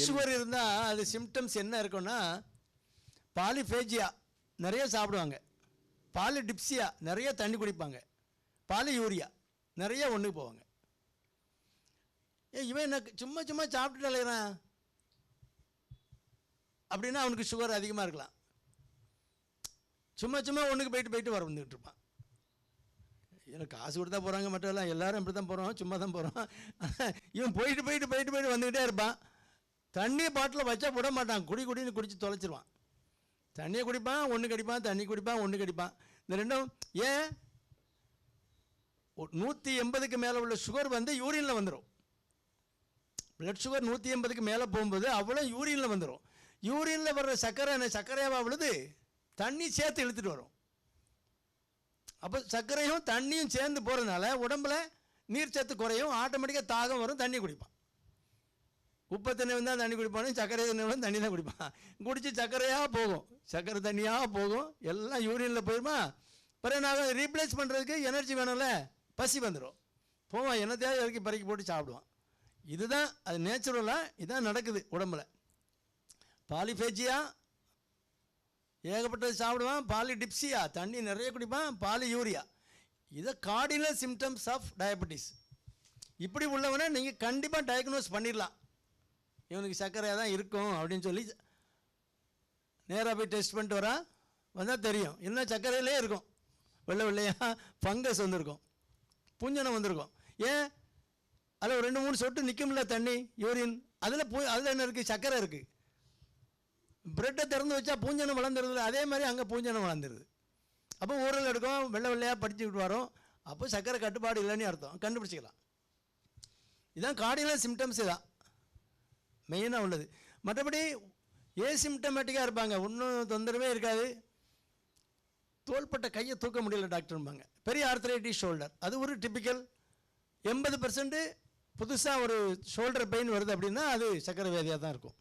Sugar இருந்தால் அது symptoms என்ன இருக்குன்னா, பாலிஃபேஜியா நிறைய சாப்பிடுவாங்க, பாலிடிப்சியா நிறைய தண்ணி குடிப்பாங்க, பாலியூரியா நிறைய ஒன்றுக்கு போவாங்க. இவன் என்ன சும்மா சும்மா சாப்பிட்டுட்டு அலைகிறான் அப்படின்னா அவனுக்கு சுகர் அதிகமாக இருக்கலாம். சும்மா சும்மா ஒன்றுக்கு போயிட்டு வர வந்துக்கிட்டு இருப்பான். எனக்கு காசு கொடுத்தா போகிறாங்க, மற்றெல்லாம் எல்லோரும் இப்படி தான் போகிறோம், சும்மா தான் போகிறோம். இவன் போயிட்டு வந்துக்கிட்டே இருப்பான். தண்ணி பாட்டில் வச்சா போட மாட்டான், குடின்னு குடித்து தொலைச்சிருவான். தண்ணியை குடிப்பான், ஒன்று கடிப்பான், தண்ணி குடிப்பான், ஒன்று கடிப்பான். இந்த ரெண்டும் ஏன் 180க்கு மேலே உள்ள சுகர் வந்து யூரினில் வந்துடும். பிளட் சுகர் 180க்கு மேலே போகும்போது அவ்வளோ யூரினில் வந்துடும். யூரினில் வர்ற சர்க்கரையாக விழுது தண்ணி சேர்த்து இழுத்துட்டு வரும். அப்போ சர்க்கரையும் தண்ணியும் சேர்ந்து போகிறதுனால உடம்புல நீர் சத்து குறையும், ஆட்டோமேட்டிக்காக தாகம் வரும், தண்ணி குடிப்பான். உப்பு தண்ணி வந்தால் தண்ணி குடிப்பானு, சர்க்கரை தண்ணி வந்து தண்ணி தான் குடிப்பான். குடித்து சர்க்கரையாக போகும், சர்க்கரை தண்ணியாக போகும், எல்லாம் யூரினில் போயிடுமா. பிறகு நாங்கள் ரீப்ளேஸ் பண்ணுறதுக்கு எனர்ஜி வேணும்ல, பசி வந்துடும், போவான், என்னத்தையாவது இறக்கி பறக்கி போட்டு சாப்பிடுவான். இதுதான் அது நேச்சுரலாக இதான் நடக்குது உடம்புல. பாலிஃபேஜியா ஏகப்பட்டது சாப்பிடுவான், பாலிடிப்சியா தண்ணி நிறைய குடிப்பான், பாலியூரியா. இதை கார்டினல் சிம்டம்ஸ் ஆஃப் டயபெட்டிஸ். இப்படி உள்ளவனை நீங்கள் கண்டிப்பாக டயக்னோஸ் பண்ணிடலாம். இவனுக்கு சர்க்கரையாக தான் இருக்கும் அப்படின்னு சொல்லி நேராக போய் டெஸ்ட் பண்ணிட்டு வந்தால் தெரியும். இன்னும் சர்க்கரையிலே இருக்கும், வெள்ளையாக ஃபங்கஸ் வந்திருக்கும், பூஞ்சனம் வந்திருக்கும். ஏன் அதில் ஒரு 2-3 சொட்டு நிற்கும்ல தண்ணி யூரின், அதில் என்ன இருக்குது, சர்க்கரை இருக்குது. பிரெட்டை திறந்து வச்சா பூஞ்சனம் வளர்ந்துருதுல, அதே மாதிரி அங்கே பூஞ்சனம் வளர்ந்துருது. அப்போ ஊரில் எடுக்கும், வெள்ளையாக படிச்சுக்கிட்டு வரும். அப்போ சர்க்கரை கட்டுப்பாடு இல்லைன்னு அர்த்தம், கண்டுபிடிச்சிக்கலாம். இதுதான் கார்டினல் சிம்டம்ஸ், இதான் மெயினாக உள்ளது. மற்றபடி ஏசிம்டமேட்டிக்காக இருப்பாங்க, ஒன்றும் தொந்தரவே இருக்காது. தோள்பட்ட கையை தூக்க முடியல டாக்டர்பாங்க, பெரிய ஆர்த்ரைட்டிஸ் ஷோல்டர், அது ஒரு டிப்பிக்கல். 80% புதுசாக ஒரு ஷோல்டர் பெயின் வருது அப்படின்னா அது சர்க்கரை வியாதியாக தான் இருக்கும்.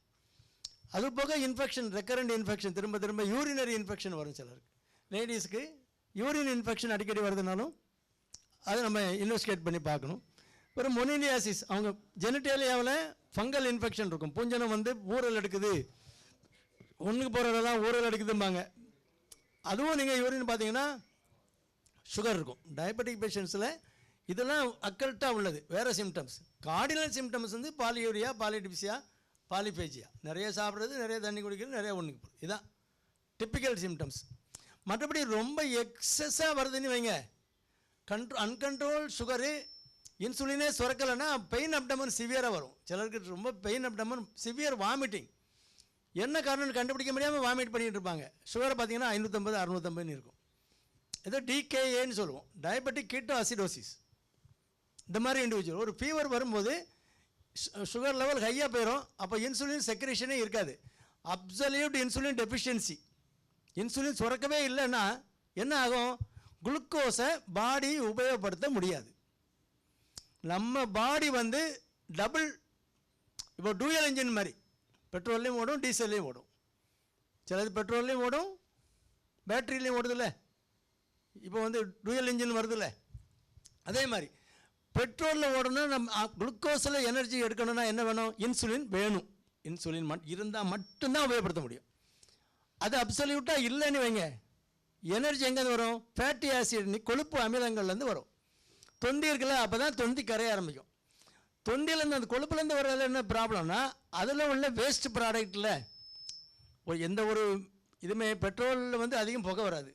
அது போக இன்ஃபெக்ஷன், ரெக்கரண்ட் இன்ஃபெக்ஷன், திரும்ப யூரினரி இன்ஃபெக்ஷன் வரும் சிலருக்கு. லேடிஸ்க்கு யூரின் இன்ஃபெக்ஷன் அடிக்கடி வருதுனாலும் அதை நம்ம இன்வெஸ்டிகேட் பண்ணி பார்க்கணும். ஒரு மொனிலியாசிஸ், அவங்க ஜெனிட்டேலியாவில் ஃபங்கல் இன்ஃபெக்ஷன் இருக்கும், பூஞ்சனம் வந்து ஊரல் எடுக்குது, ஒன்றுக்கு போகிறதெல்லாம் ஊரல் எடுக்குதும்பாங்க. அதுவும் நீங்கள் யூரின் பார்த்தீங்கன்னா சுகர் இருக்கும். டயபெட்டிக் பேஷண்ட்ஸில் இதெல்லாம் அக்கல்ட்டாக உள்ளது. வேறு சிம்டம்ஸ், கார்டினல் சிம்டம்ஸ் வந்து பாலியூரியா, பாலிடிப்சியா, பாலிஃபேஜியா, நிறைய சாப்பிட்றது, நிறைய தண்ணி குடிக்கிறது, நிறைய ஒன்றுக்கு போகிறது, இதுதான் டிப்பிக்கல் சிம்டம்ஸ். மற்றபடி ரொம்ப எக்ஸஸாக வருதுன்னு வைங்க, அன்கண்ட்ரோல் சுகரு, இன்சுலினே சுரக்கலைன்னா பெயின் அப்டமன் சிவியராக வரும். சிலருக்கு ரொம்ப பெயின் அப்டமன், சிவியர் வாமிட்டிங். என்ன காரணம்னு கண்டுபிடிக்க முடியாமல் வாமிட் பண்ணிகிட்டு இருப்பாங்க. சுகரை பார்த்தீங்கன்னா 550, 650 இருக்கும். ஏதோ டிகேஏன்னு சொல்லுவோம், டயபெட்டிக் கீட்டோ அசிடோசிஸ். இந்த மாதிரி இண்டிவிஜுவல் ஒரு ஃபீவர் வரும்போது சுகர் லெவல் ஹையாக போயிடும். அப்போ இன்சுலின் செக்ரேஷனே இருக்காது, அப்சல்யூட் இன்சுலின் டெஃபிஷியன்சி. இன்சுலின் சுரக்கவே இல்லைன்னா என்ன ஆகும், குளுக்கோஸை பாடி உபயோகப்படுத்த முடியாது. நம்ம பாடி வந்து டபுள், இப்போ டூயல் இன்ஜின் மாதிரி, பெட்ரோல்லையும் ஓடும், டீசல்லையும் ஓடும். சிலது பெட்ரோல்லையும் ஓடும், பேட்டரிலையும் ஓடுதில்ல. இப்போ வந்து டூயல் இன்ஜின் வருதில்ல, அதே மாதிரி பெட்ரோலில் ஓடணும். நம்ம குளுக்கோஸில் எனர்ஜி எடுக்கணும்னா என்ன வேணும், இன்சுலின் வேணும். இன்சுலின் இருந்தால் மட்டும்தான் உபயோகப்படுத்த முடியும். அது அப்சல்யூட்டாக இல்லைன்னு வைங்க, எனர்ஜி எங்கேருந்து வரும், ஃபேட்டி ஆசிட், கொழுப்பு அமிலங்கள்லேருந்து வரும். தொந்தி இருக்குல்ல, அப்போ தான் தொந்தி கரைய ஆரம்பிக்கும். தொந்தியிலேருந்து அந்த கொழுப்புலேருந்து வர்றதில் என்ன ப்ராப்ளம்னா, அதில் உள்ள வேஸ்ட் ப்ராடக்டில் எந்த ஒரு இதுவுமே, பெட்ரோலில் வந்து அதிகம் புகை வராது,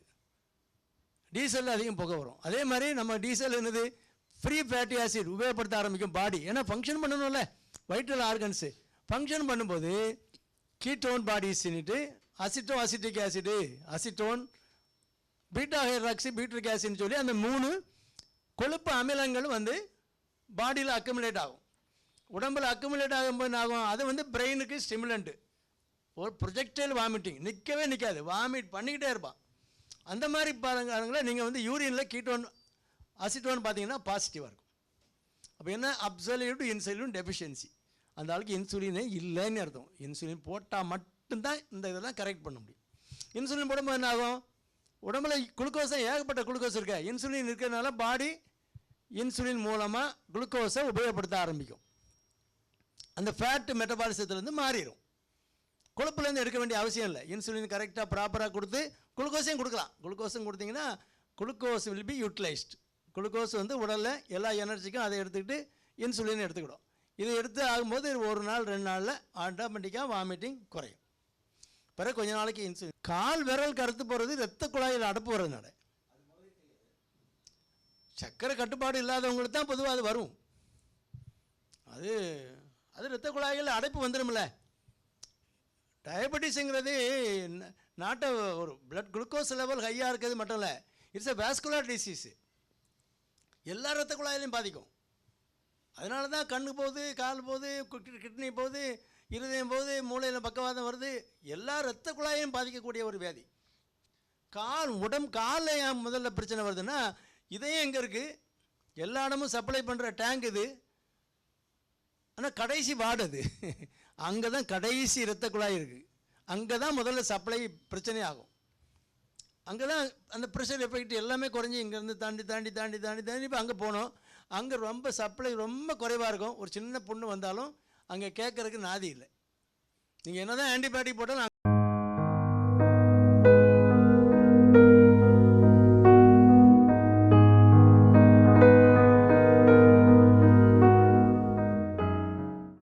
டீசலில் அதிகம் புகை வரும். அதே மாதிரி நம்ம டீசல் என்னது, ஃப்ரீ ஃபேட்டி ஆசிட் உபயோகப்படுத்த ஆரம்பிக்கும் பாடி. ஏன்னா ஃபங்க்ஷன் பண்ணணும்ல, வைட்டல் ஆர்கன்ஸு ஃபங்க்ஷன் பண்ணும்போது கீட்டோன் பாடிஸ்ன்னுட்டு acetic acid, acetone, beta hydroxy, butyric ஆசிட்னு சொல்லி அந்த 3 கொழுப்பு அமிலங்கள் வந்து பாடியில் அக்குமுலேட் ஆகும். உடம்பில் அக்குமுலேட் ஆகும்போது ஆகும், அது வந்து பிரெயினுக்கு ஸ்டிமுலண்ட்டு. ஒரு ப்ரொஜெக்டைல் வாமிட்டிங், நிற்கவே நிற்காது, வாமிட் பண்ணிக்கிட்டே இருப்பான். அந்த மாதிரி பாருங்கள நீங்கள் வந்து யூரினில் கீட்டோன் அசிட்டோன் பார்த்தீங்கன்னா பாசிட்டிவாக இருக்கும். அப்போ என்ன, அப்சல்யூட் இன்சுலின் டெஃபிஷியன்சி. அந்த ஆளுக்கு இன்சுலினே இல்லைன்னு அர்த்தம். இன்சுலின் போட்டால் மட்டும்தான் இந்த இதெல்லாம் கரெக்ட் பண்ண முடியும். இன்சுலின் போடும்போது என்ன ஆகும், உடம்புல குளுக்கோஸை ஏகப்பட்ட குளுக்கோஸ் இருக்க, இன்சுலின் இருக்கிறதுனால பாடி இன்சுலின் மூலமாக குளுக்கோஸை உபயோகப்படுத்த ஆரம்பிக்கும். அந்த ஃபேட் மெட்டபாலிசத்துலேருந்து மாறிடும். கொழுப்புலேருந்து எடுக்க வேண்டிய அவசியம் இல்லை. இன்சுலின் கரெக்டாக ப்ராப்பராக கொடுத்து குளுக்கோஸையும் கொடுக்கலாம். குளுக்கோஸும் கொடுத்தீங்கன்னா glucose will be utilised. Glucose வந்து உடலில் எல்லா எனர்ஜிக்கும் அதை எடுத்துக்கிட்டு இன்சுலின் எடுத்துக்கிடும். இதை எடுத்து ஆகும்போது ஒரு நாள் 2 நாளில் ஆட்டோமேட்டிக்காக வாமிட்டிங் குறையும். பிறகு கொஞ்ச நாளைக்கு இன்சுலின். கால் விரல் கருத்து போகிறது இரத்த குழாயில் அடைப்பு வர்றதுனால. சர்க்கரை கட்டுப்பாடு இல்லாதவங்களுக்கு தான் பொதுவாக அது வரும். அது இரத்த குழாயில் அடைப்பு வந்துடும்ல. டயபெட்டிஸுங்கிறது நாட்டை ஒரு பிளட் குளுக்கோஸ் லெவல் ஹையாக இருக்கிறது மட்டும் இல்லை, இட்ஸ் எ வாஸ்குலர் டிசீஸு. எல்லா இரத்த குழாயிலையும் பாதிக்கும். அதனால தான் கண்ணு போகுது, கால் போகுது, கிட்னி போகுது, இருதயம் போகுது, மூளையில் பக்கவாதம் வருது. எல்லா இரத்த குழாயையும் பாதிக்கக்கூடிய ஒரு வியாதி. காலில் ஏன் முதல்ல பிரச்சனை வருதுன்னா, இதயம் எங்கே இருக்குது, எல்லா இடமும் சப்ளை பண்ணுற டேங்க் இது, ஆனால் கடைசி வார்டு அது. அங்கே தான் கடைசி இரத்த குழாய் இருக்குது. அங்கே தான் முதல்ல சப்ளை பிரச்சனை ஆகும். அங்கே தான் அந்த ப்ரெஷர் எஃபெக்ட் எல்லாமே குறைஞ்சி இங்கேருந்து தாண்டி இப்போ அங்கே போனோம். அங்கே ரொம்ப சப்ளை ரொம்ப குறைவாக இருக்கும். ஒரு சின்ன புண்ணு வந்தாலும் அங்கே கேட்குறதுக்கு நாதி இல்லை. நீங்கள் என்ன தான் ஆன்டிபயோட்டிக் போட்டாலும்